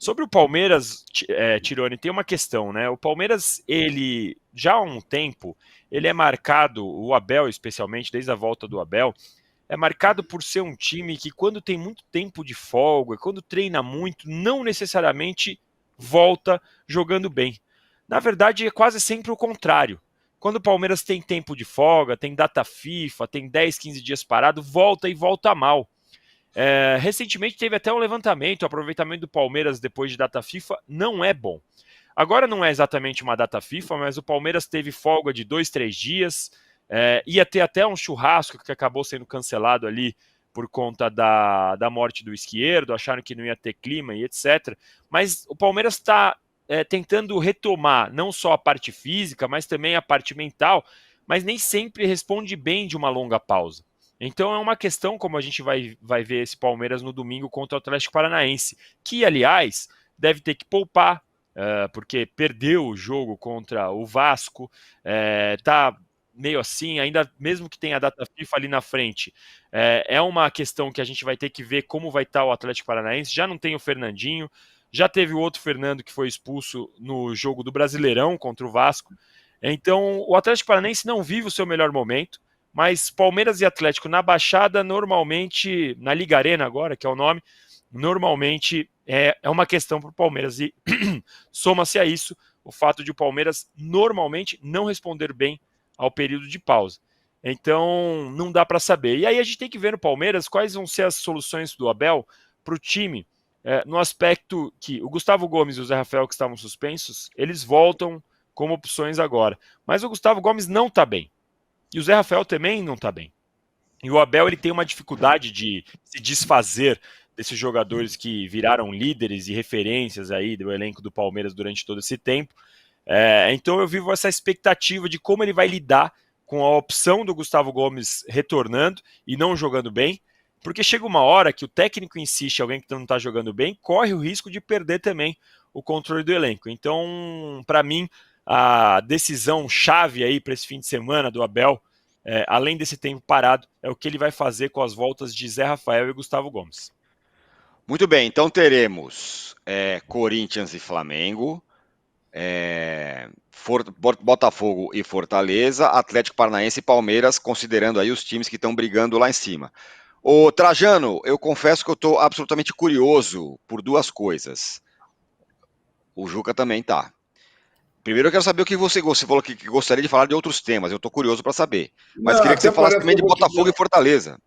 Sobre o Palmeiras, Tironi, tem uma questão, né? O Palmeiras, ele já há um tempo, ele é marcado, o Abel especialmente, desde a volta do Abel, é marcado por ser um time que quando tem muito tempo de folga, quando treina muito, não necessariamente volta jogando bem. Na verdade, é quase sempre o contrário. Quando o Palmeiras tem tempo de folga, tem data FIFA, tem 10, 15 dias parado, volta e volta mal. Recentemente teve até um levantamento, o aproveitamento do Palmeiras depois de data FIFA não é bom. Agora não é exatamente uma data FIFA, mas o Palmeiras teve folga de 2, 3 dias, ia ter até um churrasco que acabou sendo cancelado ali por conta da morte do esquerdo, acharam que não ia ter clima e etc. Mas o Palmeiras está tentando retomar não só a parte física, mas também a parte mental, mas nem sempre responde bem de uma longa pausa. Então é uma questão, como a gente vai ver esse Palmeiras no domingo contra o Atlético Paranaense, que, aliás, deve ter que poupar, porque perdeu o jogo contra o Vasco, tá meio assim, ainda mesmo que tenha a data FIFA ali na frente, é uma questão que a gente vai ter que ver como vai estar o Atlético Paranaense. Já não tem o Fernandinho, já teve o outro Fernando que foi expulso no jogo do Brasileirão contra o Vasco. Então o Atlético Paranaense não vive o seu melhor momento, mas Palmeiras e Atlético na Baixada, normalmente, na Liga Arena agora, que é o nome, normalmente é uma questão para o Palmeiras. E soma-se a isso o fato de o Palmeiras normalmente não responder bem ao período de pausa. Então, não dá para saber. E aí a gente tem que ver no Palmeiras quais vão ser as soluções do Abel para o time, no aspecto que o Gustavo Gomes e o Zé Rafael, que estavam suspensos, eles voltam como opções agora. Mas o Gustavo Gomes não está bem. E o Zé Rafael também não está bem. E o Abel ele tem uma dificuldade de se desfazer desses jogadores que viraram líderes e referências aí do elenco do Palmeiras durante todo esse tempo. Então eu vivo essa expectativa de como ele vai lidar com a opção do Gustavo Gomes retornando e não jogando bem, porque chega uma hora que o técnico insiste, alguém que não está jogando bem, corre o risco de perder também o controle do elenco. Então, para mim, a decisão chave aí para esse fim de semana do Abel, além desse tempo parado, é o que ele vai fazer com as voltas de Zé Rafael e Gustavo Gomes. Muito bem, então teremos Corinthians e Flamengo, Botafogo e Fortaleza, Atlético Paranaense e Palmeiras, considerando aí os times que estão brigando lá em cima. Ô Trajano, eu confesso que eu estou absolutamente curioso por duas coisas. O Juca também tá. Primeiro eu quero saber o que você falou que gostaria de falar de outros temas, eu estou curioso para saber. Mas Não, queria que você até falasse parece que também eu de vou te Botafogo dar. e Fortaleza.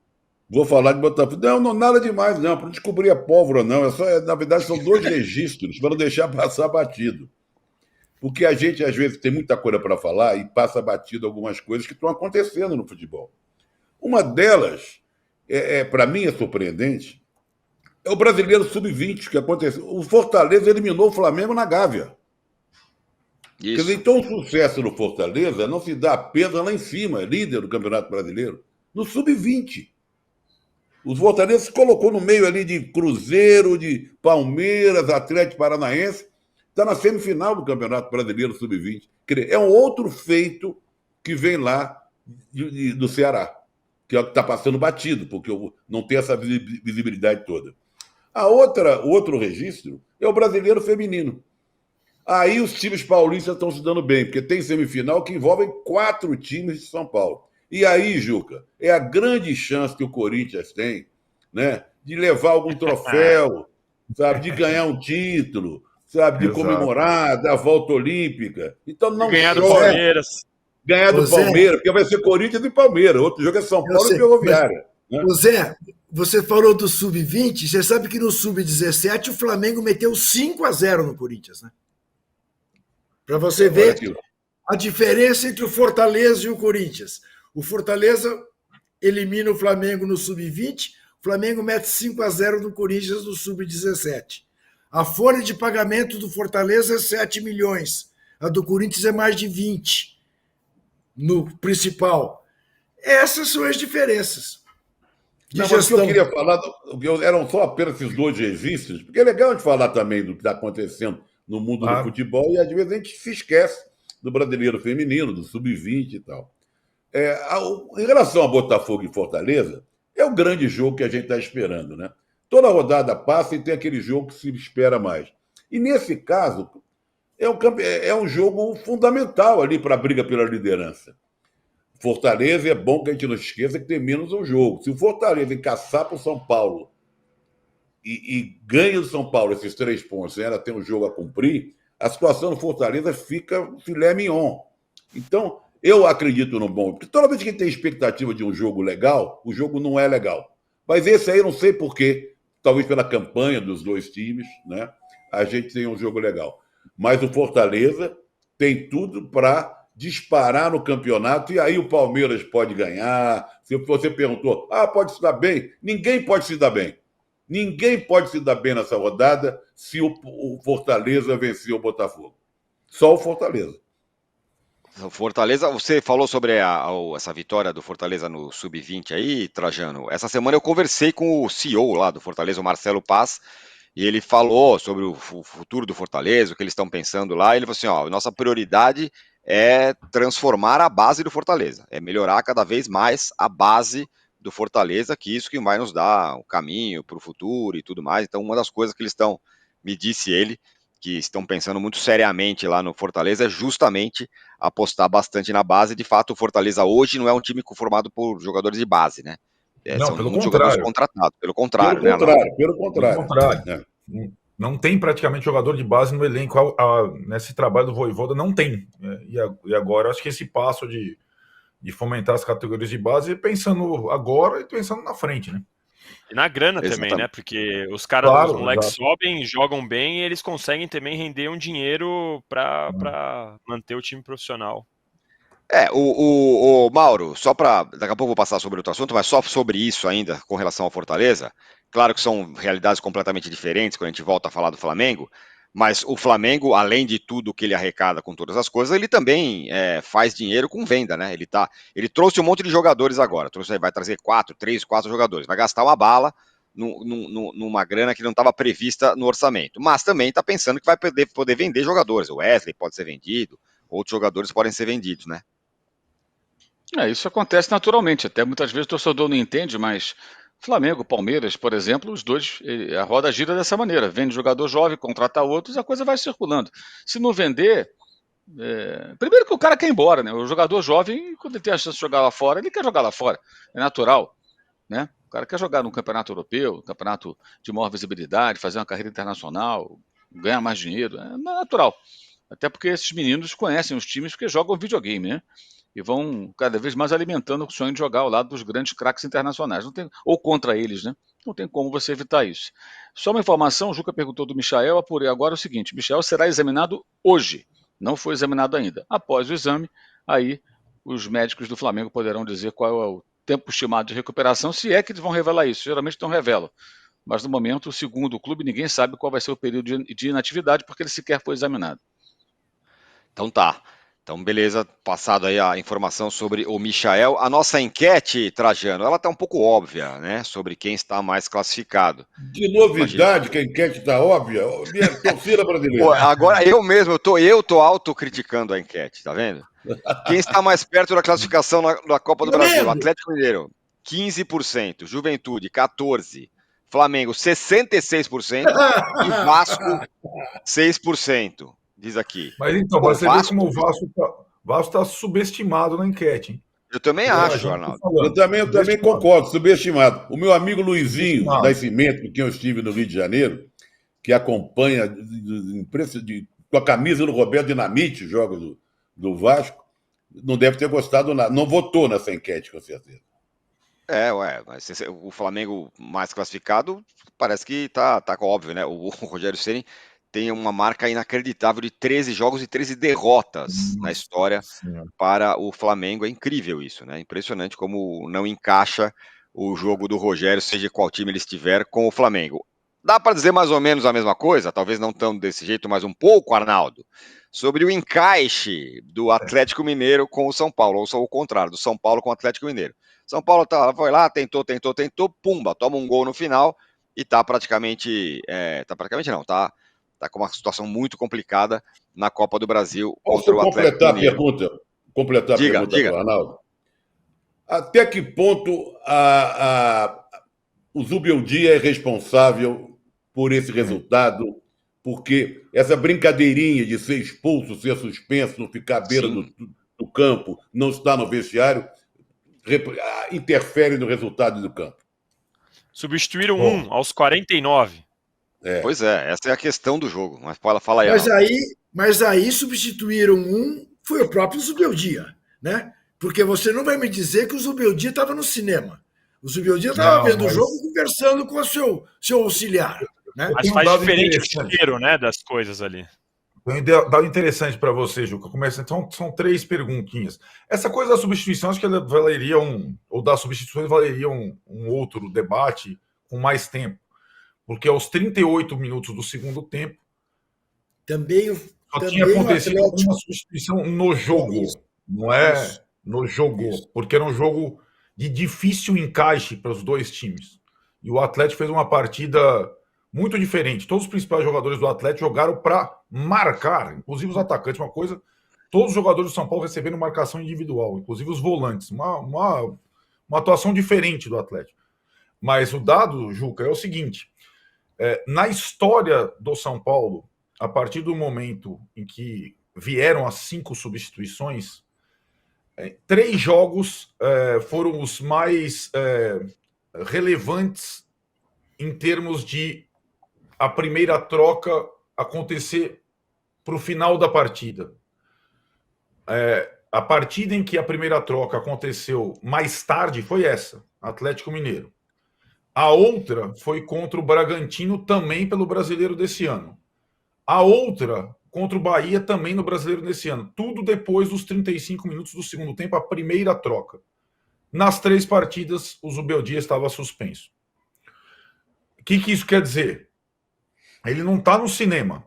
Vou falar de Botafogo. Não, nada demais, não. Para descobrir a pólvora, não. Na verdade, são dois registros para não deixar passar batido. Porque a gente, às vezes, tem muita coisa para falar e passa batido algumas coisas que estão acontecendo no futebol. Uma delas, para mim, é surpreendente, é o Brasileiro Sub-20 que aconteceu. O Fortaleza eliminou o Flamengo na Gávea. Quer dizer, Isso. então o sucesso do Fortaleza não se dá apenas lá em cima, líder do Campeonato Brasileiro, no Sub-20. Os Fortaleza se colocou no meio ali de Cruzeiro, de Palmeiras, Atlético Paranaense, está na semifinal do Campeonato Brasileiro Sub-20. É um outro feito que vem lá do Ceará, que é o que está passando batido, porque não tem essa visibilidade toda. O outro registro é o brasileiro feminino. Aí os times paulistas estão se dando bem, porque tem semifinal que envolvem 4 times de São Paulo. E aí, Juca, é a grande chance que o Corinthians tem, né, de levar algum troféu, sabe, de ganhar um título, sabe, de comemorar, da volta olímpica. Então E não ganhar do chora Palmeiras. ganhar do Zé, Palmeiras, porque vai ser Corinthians e Palmeiras. Outro jogo é São eu Paulo e sei, mas, Ferroviária. Né? Zé, você falou do Sub-20, você sabe que no Sub-17 o Flamengo meteu 5-0 no Corinthians, né? Para você ver a diferença entre o Fortaleza e o Corinthians. O Fortaleza elimina o Flamengo no Sub-20, o Flamengo mete 5-0 no Corinthians no Sub-17. A folha de pagamento do Fortaleza é 7 milhões, a do Corinthians é mais de 20 no principal. Essas são as diferenças de Não, mas o que eu gestão. queria falar, eram só apenas esses dois registros, porque é legal a gente falar também do que está acontecendo no mundo do futebol, e às vezes a gente se esquece do brasileiro feminino, do sub-20 e tal. Em relação a Botafogo e Fortaleza, é o grande jogo que a gente está esperando, né? Toda rodada passa e tem aquele jogo que se espera mais. E nesse caso, é um jogo fundamental ali para a briga pela liderança. Fortaleza, é bom que a gente não esqueça que tem menos um jogo. Se o Fortaleza encaçar para o São Paulo e ganha do São Paulo esses 3 pontos, e ela tem um jogo a cumprir, a situação do Fortaleza fica filé mignon. Então, eu acredito no bom, porque toda vez que a gente tem expectativa de um jogo legal, o jogo não é legal. Mas esse aí eu não sei porquê, talvez pela campanha dos 2 times, né? A gente tem um jogo legal. Mas o Fortaleza tem tudo para disparar no campeonato, e aí o Palmeiras pode ganhar. Se você perguntou, pode se dar bem? Ninguém pode se dar bem. Ninguém pode se dar bem nessa rodada se o Fortaleza vencer o Botafogo. Só o Fortaleza. O Fortaleza, você falou sobre essa vitória do Fortaleza no Sub-20 aí, Trajano. Essa semana eu conversei com o CEO lá do Fortaleza, o Marcelo Paz, e ele falou sobre o futuro do Fortaleza, o que eles estão pensando lá. Ele falou assim, nossa prioridade é transformar a base do Fortaleza, é melhorar cada vez mais a base do Fortaleza, que isso que vai nos dar o caminho para o futuro e tudo mais. Então, uma das coisas que eles estão, me disse ele, que estão pensando muito seriamente lá no Fortaleza é justamente apostar bastante na base. De fato, o Fortaleza hoje não é um time formado por jogadores de base, né? Não, São pelo muitos jogadores contrário. contratados, pelo contrário, Pelo né, Arnaldo? Pelo Pelo contrário. contrário. Não tem praticamente jogador de base no elenco. Nesse trabalho do Vojvoda não tem. E agora acho que esse passo de fomentar as categorias de base, pensando agora e pensando na frente, né? E na grana Exatamente. também, né? Porque os caras, Claro, os moleques exato. sobem, jogam bem e eles conseguem também render um dinheiro para manter o time profissional. O Mauro, só para. Daqui a pouco eu vou passar sobre outro assunto, mas só sobre isso ainda, com relação ao Fortaleza. Claro que são realidades completamente diferentes quando a gente volta a falar do Flamengo, mas o Flamengo, além de tudo que ele arrecada com todas as coisas, ele também faz dinheiro com venda, né? Ele trouxe um monte de jogadores agora, vai trazer 3, 4 jogadores, vai gastar uma bala numa grana que não estava prevista no orçamento, mas também está pensando que vai poder vender jogadores. O Wesley pode ser vendido, outros jogadores podem ser vendidos, né? Isso acontece naturalmente, até muitas vezes o torcedor não entende, mas Flamengo, Palmeiras, por exemplo, os dois, a roda gira dessa maneira, vende jogador jovem, contrata outros, a coisa vai circulando. Se não vender, primeiro que o cara quer ir embora, né? O jogador jovem, quando ele tem a chance de jogar lá fora, ele quer jogar lá fora, é natural, né? O cara quer jogar num campeonato europeu, um campeonato de maior visibilidade, fazer uma carreira internacional, ganhar mais dinheiro, é natural. Até porque esses meninos conhecem os times porque jogam videogame, né? E vão cada vez mais alimentando o sonho de jogar ao lado dos grandes craques internacionais. Não tem, ou contra eles, né? Não tem como você evitar isso. Só uma informação, o Juca perguntou do Michael, apurei agora o seguinte, Michael será examinado hoje, não foi examinado ainda. Após o exame, aí os médicos do Flamengo poderão dizer qual é o tempo estimado de recuperação, se é que eles vão revelar isso, geralmente não revelam. Mas no momento, segundo o clube, ninguém sabe qual vai ser o período de inatividade, porque ele sequer foi examinado. Então tá. Então, beleza, passado aí a informação sobre o Michael. A nossa enquete, Trajano, ela tá um pouco óbvia, né? Sobre quem está mais classificado. Que novidade, que a enquete está óbvia. Minha torcida brasileira. Pô, agora eu tô autocriticando a enquete, tá vendo? Quem está mais perto da classificação na Copa do Brasil? Atlético Mineiro, 15%. Juventude, 14%. Flamengo, 66%. E Vasco, 6%. Diz aqui. Mas então, você vê como o Vasco está subestimado na enquete, hein? Eu também acho, Arnaldo. Eu também concordo, subestimado. O meu amigo Luizinho Nascimento, com quem eu estive no Rio de Janeiro, que acompanha com a camisa do Roberto Dinamite os jogos do Vasco, não deve ter gostado nada. Não votou nessa enquete, com certeza. Mas o Flamengo mais classificado parece que tá óbvio, né? O Rogério Ceni tem uma marca inacreditável de 13 jogos e 13 derrotas na história para o Flamengo. É incrível isso, né? Impressionante como não encaixa o jogo do Rogério, seja qual time ele estiver, com o Flamengo. Dá para dizer mais ou menos a mesma coisa, talvez não tão desse jeito, mas um pouco, Arnaldo, sobre o encaixe do Atlético Mineiro com o São Paulo, ou só o contrário, do São Paulo com o Atlético Mineiro. São Paulo foi lá, tentou, pumba, toma um gol no final e tá praticamente não, tá com uma situação muito complicada na Copa do Brasil contra o Atlético Mineiro. Completar a pergunta do Arnaldo? Até que ponto o Zubeldia é responsável por esse resultado porque essa brincadeirinha de ser expulso, ser suspenso, não ficar à beira do campo, não estar no vestiário, interfere no resultado do campo. Substituíram aos 49. Pois é, essa é a questão do jogo. Mas fala aí. Mas aí substituíram foi o próprio Zubeldia, né? Porque você não vai me dizer que o Zubeldia estava no cinema. O Zubeldia estava vendo o jogo e conversando com o seu auxiliar. Né? Mas faz diferente o cheiro, né, das coisas ali. Tem um dado interessante para você, Juca. São 3 perguntinhas. Essa coisa da substituição, acho que ela valeria ou das substituições valeria um outro debate com mais tempo. Porque aos 38 minutos do segundo tempo só tinha acontecido uma substituição no jogo. Não é no jogo, porque era um jogo de difícil encaixe para os dois times. E o Atlético fez uma partida muito diferente. Todos os principais jogadores do Atlético jogaram para marcar, inclusive os atacantes, uma coisa. Todos os jogadores do São Paulo receberam marcação individual, inclusive os volantes. Uma atuação diferente do Atlético. Mas o dado, Juca, é o seguinte: na história do São Paulo, a partir do momento em que vieram as 5 substituições, 3 jogos foram os mais relevantes em termos de a primeira troca acontecer para o final da partida. A partida em que a primeira troca aconteceu mais tarde foi essa, Atlético Mineiro. A outra foi contra o Bragantino, também pelo Brasileiro desse ano. A outra contra o Bahia, também no Brasileiro desse ano. Tudo depois dos 35 minutos do segundo tempo, a primeira troca. Nas 3 partidas, o Zubeldia estava suspenso. O que isso quer dizer? Ele não está no cinema,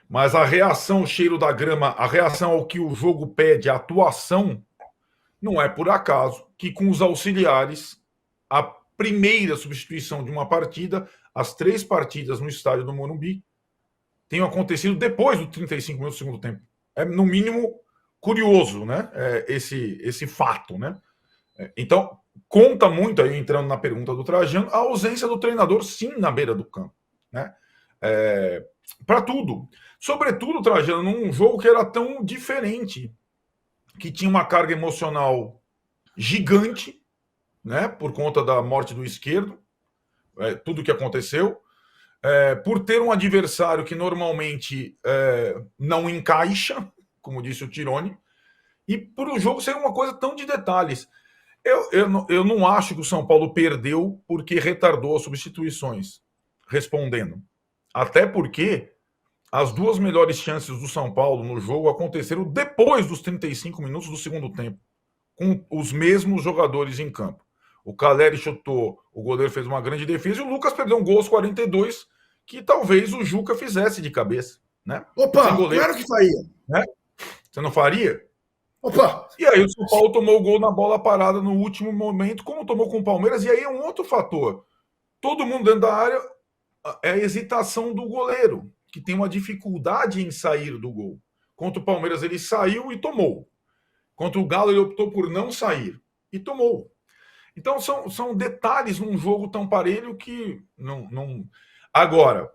mas a reação, o cheiro da grama, a reação ao que o jogo pede, a atuação, não é por acaso que com os auxiliares, a primeira substituição de uma partida, as 3 partidas no estádio do Morumbi, tenham acontecido depois dos 35 minutos do segundo tempo. É, no mínimo, curioso, né? Esse fato, né? Então, conta muito, aí entrando na pergunta do Trajano, a ausência do treinador, sim, na beira do campo, né? Para tudo. Sobretudo, Trajano, num jogo que era tão diferente, que tinha uma carga emocional gigante, né? Por conta da morte do Esquerdo, tudo que aconteceu, por ter um adversário que normalmente não encaixa, como disse o Tironi, e por o jogo ser uma coisa tão de detalhes. Eu não acho que o São Paulo perdeu porque retardou as substituições, respondendo. Até porque as 2 melhores chances do São Paulo no jogo aconteceram depois dos 35 minutos do segundo tempo, com os mesmos jogadores em campo. O Caleri chutou, o goleiro fez uma grande defesa e o Lucas perdeu um gol aos 42, que talvez o Juca fizesse de cabeça. Né? Opa, claro que faria. Né? Você não faria? Opa! E aí o São Paulo tomou o gol na bola parada no último momento, como tomou com o Palmeiras, e aí é um outro fator. Todo mundo dentro da área, é a hesitação do goleiro, que tem uma dificuldade em sair do gol. Contra o Palmeiras ele saiu e tomou. Contra o Galo ele optou por não sair e tomou. Então são detalhes num jogo tão parelho que não... Agora,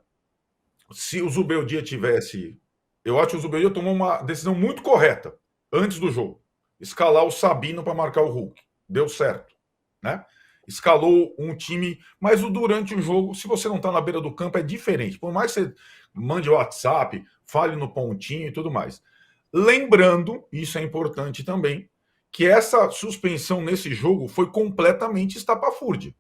se o Zubeldia tivesse... Eu acho que o Zubeldia tomou uma decisão muito correta antes do jogo. Escalar o Sabino para marcar o Hulk. Deu certo. Né? Escalou um time, mas durante o jogo, se você não está na beira do campo, é diferente. Por mais que você mande o WhatsApp, fale no pontinho e tudo mais. Lembrando, isso é importante também, que essa suspensão nesse jogo foi completamente estapafúrdia.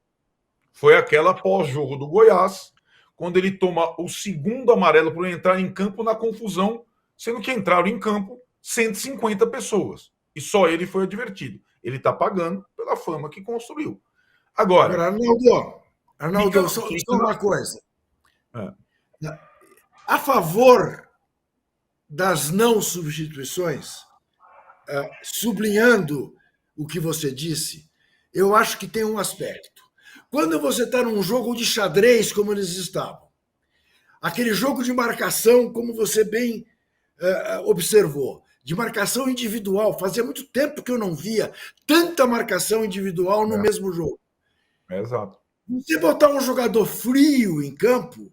Foi aquela pós-jogo do Goiás, quando ele toma o segundo amarelo por entrar em campo na confusão, sendo que entraram em campo 150 pessoas. E só ele foi advertido. Ele está pagando pela fama que construiu. Agora, Arnaldo, só uma coisa. A favor das não substituições, sublinhando o que você disse, eu acho que tem um aspecto. Quando você está num jogo de xadrez, como eles estavam, aquele jogo de marcação, como você bem observou, de marcação individual, fazia muito tempo que eu não via tanta marcação individual no mesmo jogo. Exato. Se botar um jogador frio em campo,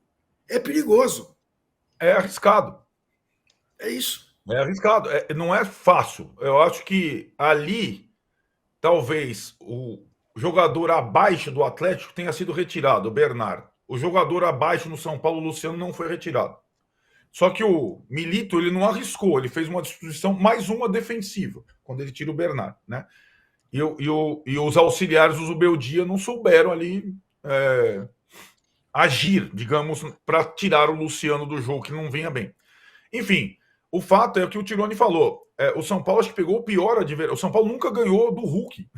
é perigoso. é arriscado. É isso. É arriscado. Não é fácil. Eu acho que ali, talvez, o jogador abaixo do Atlético tenha sido retirado, o Bernard. O jogador abaixo no São Paulo, o Luciano, não foi retirado. Só que o Milito, ele não arriscou, ele fez uma disposição, mais uma defensiva, quando ele tira o Bernard, né? E os auxiliares do Zubeldia não souberam ali agir, digamos, para tirar o Luciano do jogo, que não vinha bem. Enfim, o fato é o que o Tironi falou. O São Paulo acho que pegou o pior adversário. O São Paulo nunca ganhou do Hulk.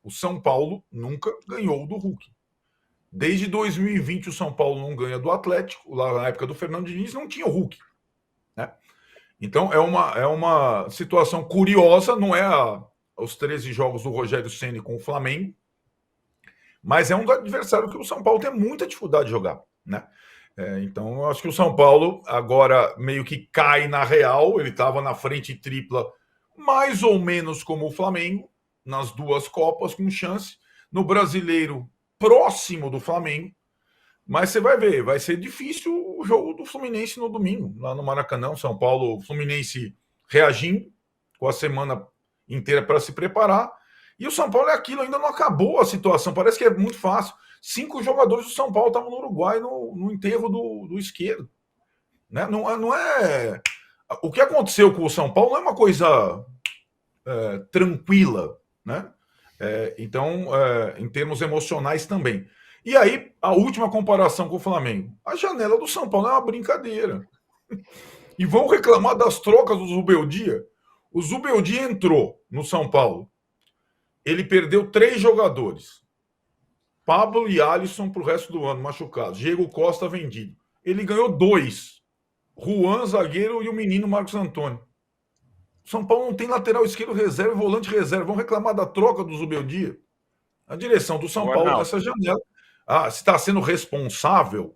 O São Paulo nunca ganhou do Hulk. Desde 2020 o São Paulo não ganha do Atlético. Lá na época do Fernando Diniz não tinha o Hulk. Né? Então é uma situação curiosa. Não é os 13 jogos do Rogério Ceni com o Flamengo. Mas é um adversário que o São Paulo tem muita dificuldade de jogar. Né? Então eu acho que o São Paulo agora meio que cai na real. Ele estava na frente tripla mais ou menos como o Flamengo. Nas duas Copas com chance. No Brasileiro próximo do Flamengo, mas você vai ver, vai ser difícil o jogo do Fluminense no domingo, lá no Maracanã. São Paulo, Fluminense reagindo com a semana inteira para se preparar, e o São Paulo é aquilo, ainda não acabou a situação, parece que é muito fácil. 5 jogadores do São Paulo estavam no Uruguai no enterro do esquerdo, né? Não é o que aconteceu com o São Paulo não é uma coisa tranquila, né? Então, em termos emocionais também. E aí, a última comparação com o Flamengo. A janela do São Paulo é uma brincadeira. E vão reclamar das trocas do Zubeldia. O Zubeldia entrou no São Paulo. Ele perdeu 3 jogadores. Pablo e Alisson para o resto do ano, machucados. Diego Costa vendido. Ele ganhou 2. Juan, zagueiro, e o menino Marcos Antônio. São Paulo não tem lateral esquerdo reserva e volante reserva. Vão reclamar da troca do Zubeldia. A direção do São Paulo nessa janela. Se está sendo responsável,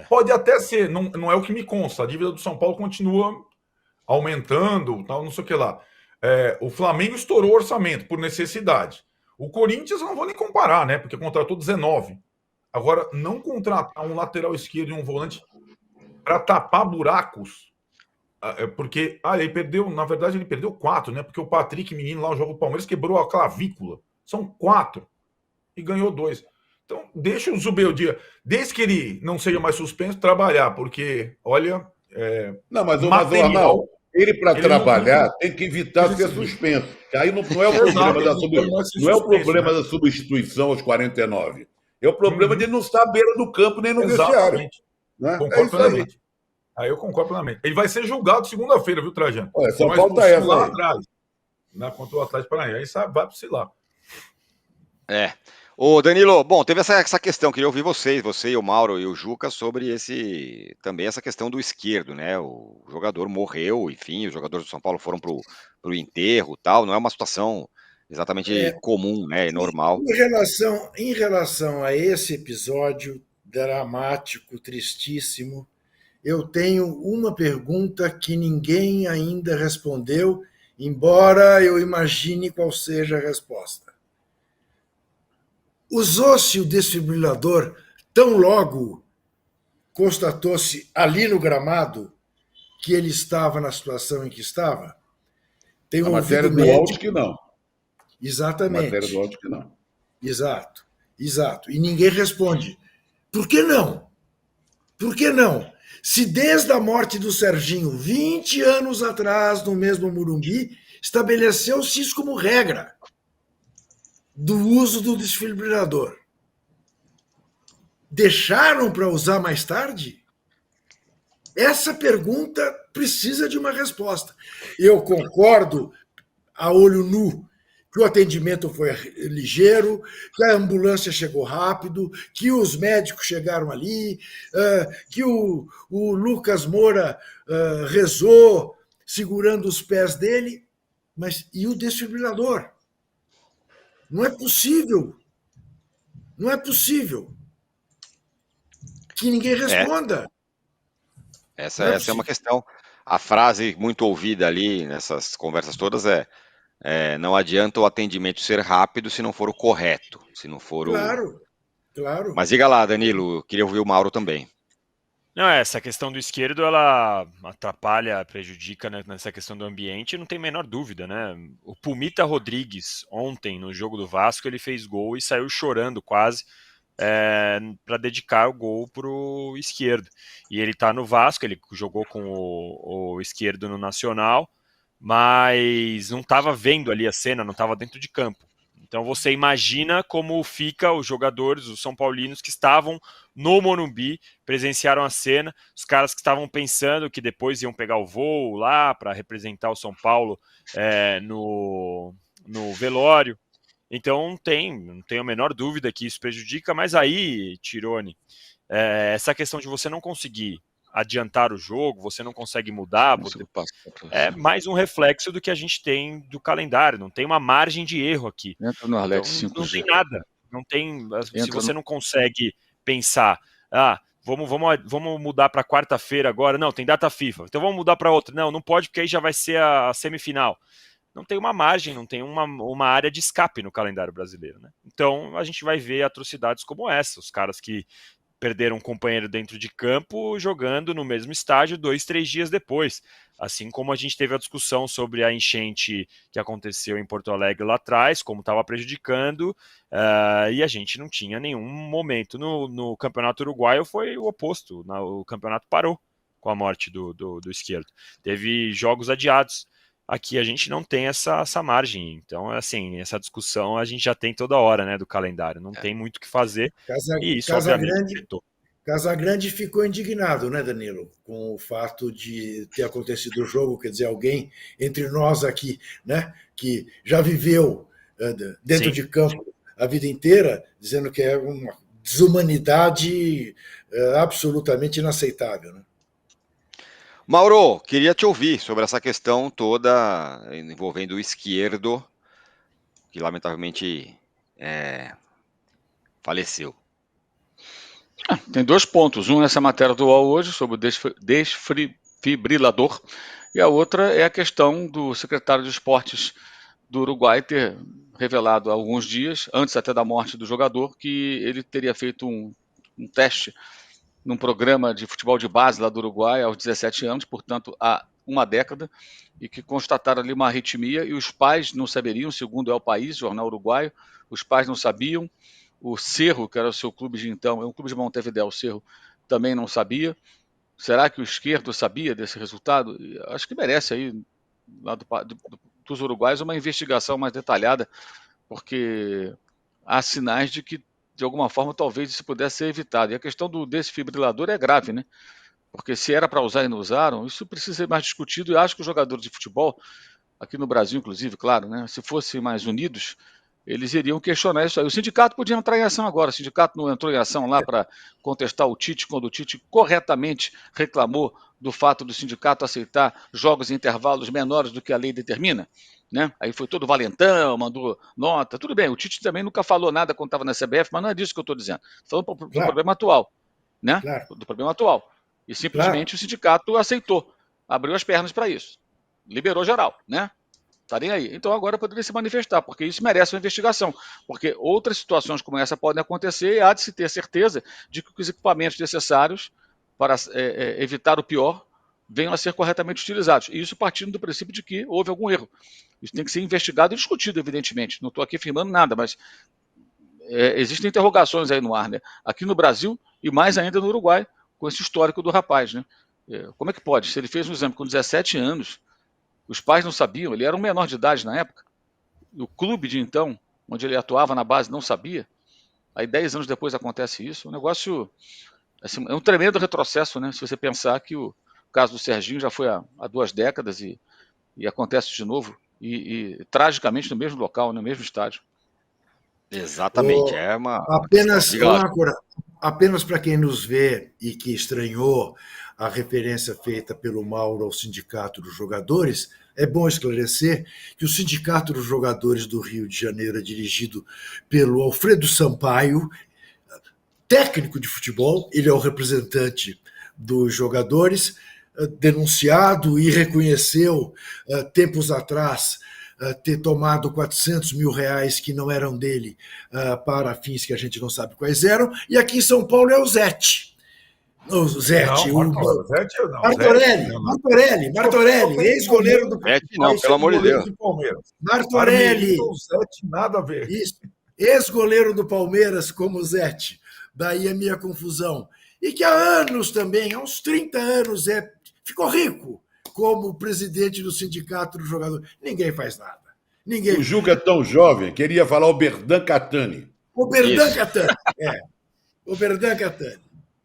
pode até ser. Não é o que me consta. A dívida do São Paulo continua aumentando, tal, não sei o que lá. O Flamengo estourou o orçamento por necessidade. O Corinthians eu não vou nem comparar, né? Porque contratou 19. Agora, não contratar um lateral esquerdo e um volante para tapar buracos. Porque ele perdeu, na verdade, ele perdeu 4, né? Porque o Patrick, menino lá, o jogo do Palmeiras, quebrou a clavícula. São 4 e ganhou 2. Então, deixa o Zubeldia, desde que ele não seja mais suspenso, trabalhar, porque, olha. Não, mas o Arnaldo, ele para trabalhar tem que evitar ser suspenso. Aí não é o problema da não é o problema da substituição aos 49. É o problema de ele não estar à beira do campo nem no vestiário. Né? Concordo plenamente. Aí eu concordo plenamente. Ele vai ser julgado segunda-feira, viu, Trajano? Só falta essa lá atrás. Contra o Atlético Paranaense. Aí sabe, vai para lá. Ô Danilo, bom, teve essa questão, queria ouvir você e o Mauro e o Juca sobre também essa questão do esquerdo, né? O jogador morreu, enfim, os jogadores do São Paulo foram pro enterro, tal. Não é uma situação exatamente comum, né? Normal. Em relação a esse episódio dramático, tristíssimo, eu tenho uma pergunta que ninguém ainda respondeu, embora eu imagine qual seja a resposta. Usou-se o desfibrilador tão logo constatou-se ali no gramado que ele estava na situação em que estava? Tem um matéria do áudio que não. Exatamente. Matéria do áudio que não. Exato. E ninguém responde. Por que não? Por que não? Se desde a morte do Serginho, 20 anos atrás, no mesmo Morumbi, estabeleceu-se isso como regra do uso do desfibrilador. Deixaram para usar mais tarde? Essa pergunta precisa de uma resposta. Eu concordo, a olho nu, que o atendimento foi ligeiro, que a ambulância chegou rápido, que os médicos chegaram ali, que o Lucas Moura rezou segurando os pés dele, mas e o desfibrilador? Não é possível. Não é possível que ninguém responda. Essa é uma questão. A frase muito ouvida ali nessas conversas todas não adianta o atendimento ser rápido se não for o correto, se não for Claro. Mas diga lá, Danilo, queria ouvir o Mauro também. Não, essa questão do esquerdo, ela atrapalha, prejudica, né, nessa questão do ambiente, não tem a menor dúvida, né? O Pumita Rodrigues, ontem, no jogo do Vasco, ele fez gol e saiu chorando quase para dedicar o gol pro esquerdo. E ele tá no Vasco, ele jogou com o esquerdo no Nacional, mas não estava vendo ali a cena, não estava dentro de campo. Então você imagina como fica os jogadores, os São Paulinos que estavam no Morumbi, presenciaram a cena, os caras que estavam pensando que depois iam pegar o voo lá para representar o São Paulo no velório. Então não tem a menor dúvida que isso prejudica, mas aí, Tirone, essa questão de você não conseguir adiantar o jogo, você não consegue mudar, é mais um reflexo do que a gente tem do calendário, não tem uma margem de erro aqui. Entra no Arlete Então, 5G. não tem nada, não tem, se Entra você não consegue pensar, vamos mudar para quarta-feira agora, não, tem data FIFA, então vamos mudar para outra, não pode porque aí já vai ser a semifinal. Não tem uma margem, não tem uma área de escape no calendário brasileiro, né? Então a gente vai ver atrocidades como essa, os caras que perderam um companheiro dentro de campo jogando no mesmo estádio 2, 3 dias depois. Assim como a gente teve a discussão sobre a enchente que aconteceu em Porto Alegre lá atrás, como estava prejudicando, e a gente não tinha nenhum momento. No Campeonato Uruguaio foi o oposto, o campeonato parou com a morte do esquerdo. Teve jogos adiados. Aqui a gente não tem essa margem, então assim, essa discussão a gente já tem toda hora, né, do calendário, não tem muito o que fazer, e isso obviamente afetou. Casagrande ficou indignado, né, Danilo, com o fato de ter acontecido o jogo, quer dizer, alguém entre nós aqui, né, que já viveu dentro de campo a vida inteira, dizendo que é uma desumanidade absolutamente inaceitável, né? Mauro, queria te ouvir sobre essa questão toda envolvendo o esquerdo, que lamentavelmente faleceu. Tem 2 pontos. Um nessa matéria do UOL hoje, sobre o desfibrilador, e a outra é a questão do secretário de Esportes do Uruguai ter revelado há alguns dias, antes até da morte do jogador, que ele teria feito um teste num programa de futebol de base lá do Uruguai aos 17 anos, portanto há uma década, e que constataram ali uma arritmia e os pais não saberiam, segundo é o País, jornal uruguaio, os pais não sabiam, o Cerro, que era o seu clube de então, é um clube de Montevidéu, o Cerro, também não sabia. Será que o esquerdo sabia desse resultado? Acho que merece aí, lá dos uruguaios, uma investigação mais detalhada, porque há sinais de que de alguma forma talvez isso pudesse ser evitado. E a questão do desfibrilador é grave, né? Porque se era para usar e não usaram, isso precisa ser mais discutido. E acho que os jogadores de futebol, aqui no Brasil inclusive, claro, né? Se fossem mais unidos, eles iriam questionar isso aí. O sindicato podia entrar em ação agora. O sindicato não entrou em ação lá para contestar o Tite, quando o Tite corretamente reclamou do fato do sindicato aceitar jogos em intervalos menores do que a lei determina. Né? Aí foi todo valentão, mandou nota. Tudo bem, o Tite também nunca falou nada quando estava na CBF, mas não é disso que eu estou dizendo. Falando do problema atual. Né? Claro. Do problema atual. E simplesmente o sindicato aceitou. Abriu as pernas para isso. Liberou geral, né? Tá nem aí. Então agora poderia se manifestar, porque isso merece uma investigação. Porque outras situações como essa podem acontecer e há de se ter certeza de que os equipamentos necessários para evitar o pior venham a ser corretamente utilizados. E isso partindo do princípio de que houve algum erro. Isso tem que ser investigado e discutido, evidentemente. Não estou aqui afirmando nada, mas existem interrogações aí no ar, né? Aqui no Brasil e mais ainda no Uruguai, com esse histórico do rapaz, né? Como é que pode? Se ele fez um exame com 17 anos, os pais não sabiam, ele era um menor de idade na época, o clube de então, onde ele atuava na base, não sabia, aí 10 anos depois acontece isso, o negócio assim, é um tremendo retrocesso, né? Se você pensar que o caso do Serginho já foi há 2 décadas e acontece de novo, e tragicamente no mesmo local, no mesmo estádio. Exatamente, apenas para quem nos vê e que estranhou a referência feita pelo Mauro ao Sindicato dos Jogadores, é bom esclarecer que o Sindicato dos Jogadores do Rio de Janeiro é dirigido pelo Alfredo Sampaio, técnico de futebol, ele é o representante dos jogadores, denunciado e reconheceu tempos atrás ter tomado 400 mil reais que não eram dele para fins que a gente não sabe quais eram, e aqui em São Paulo é o Zete. O Zete. Não, Zete não. Martorelli, Zete, não. Martorelli, ex-goleiro do Zete não, pelo amor de Deus. Martorelli. O Zete, nada a ver. Isso. Ex-goleiro do Palmeiras como Zete. Daí a minha confusão. E que há anos também, há uns 30 anos, ficou rico como presidente do sindicato do jogador. Ninguém faz nada. Ninguém. O Juca é tão jovem, queria falar o Berdan Catani. O Berdan Catani. O Berdan Catani.